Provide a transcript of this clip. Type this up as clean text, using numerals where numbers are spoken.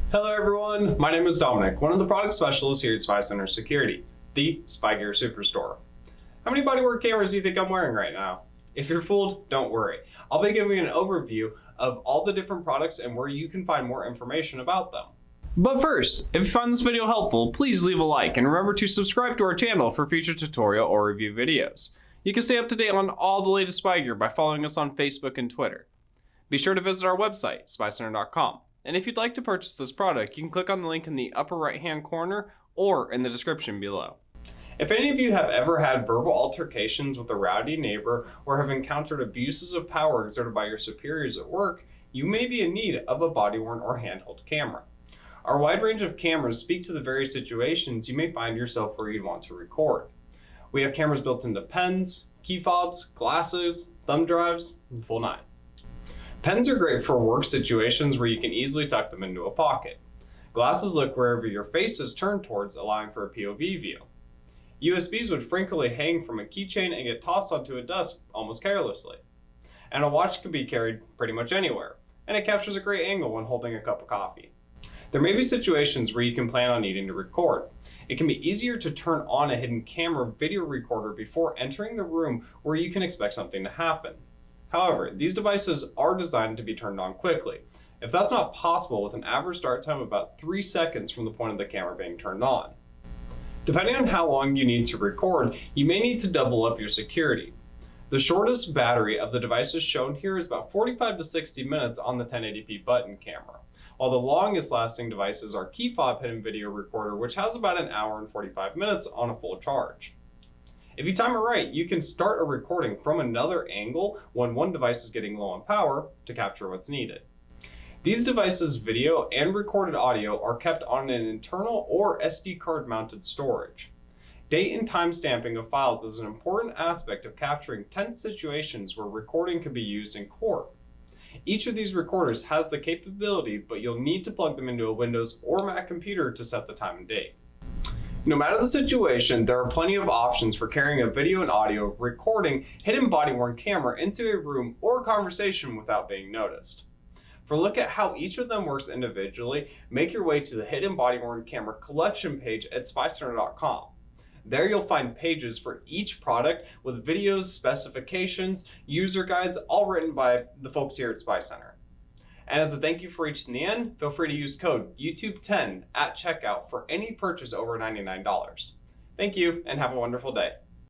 Hello everyone, my name is Dominic, one of the product specialists here at SpyCentre Security, the spy gear superstore. How many bodywork cameras do you think I'm wearing right now? If you're fooled, don't worry. I'll be giving you an overview of all the different products and where you can find more information about them. But first, if you found this video helpful, please leave a like and remember to subscribe to our channel for future tutorial or review videos. You can stay up to date on all the latest spy gear by following us on Facebook and Twitter. Be sure to visit our website, SpyCentre.com. And if you'd like to purchase this product, you can click on the link in the upper right hand corner or in the description below. If any of you have ever had verbal altercations with a rowdy neighbor or have encountered abuses of power exerted by your superiors at work, you may be in need of a body-worn or handheld camera. Our wide range of cameras speak to the various situations you may find yourself where you'd want to record. We have cameras built into pens, key fobs, glasses, thumb drives, and full nine. Pens are great for work situations where you can easily tuck them into a pocket. Glasses look wherever your face is turned towards, allowing for a POV view. USBs would frequently hang from a keychain and get tossed onto a desk almost carelessly. And a watch can be carried pretty much anywhere, and it captures a great angle when holding a cup of coffee. There may be situations where you can plan on needing to record. It can be easier to turn on a hidden camera video recorder before entering the room where you can expect something to happen. However, these devices are designed to be turned on quickly. If that's not possible, with an average start time of about 3 seconds from the point of the camera being turned on. Depending on how long you need to record, you may need to double up your security. The shortest battery of the devices shown here is about 45 to 60 minutes on the 1080p button camera, while the longest lasting devices are key fob hidden video recorder, which has about an hour and 45 minutes on a full charge. If you time it right, you can start a recording from another angle when one device is getting low on power to capture what's needed. These devices' video and recorded audio are kept on an internal or SD card mounted storage. Date and time stamping of files is an important aspect of capturing tense situations where recording can be used in court. Each of these recorders has the capability, but you'll need to plug them into a Windows or Mac computer to set the time and date. No matter the situation, there are plenty of options for carrying a video and audio recording hidden body-worn camera into a room or conversation without being noticed. For a look at how each of them works individually, make your way to the hidden body-worn camera collection page at SpyCentre.com. There you'll find pages for each product with videos, specifications, user guides, all written by the folks here at SpyCentre. And as a thank you for reaching the end, feel free to use code YouTube10 at checkout for any purchase over $99. Thank you and have a wonderful day.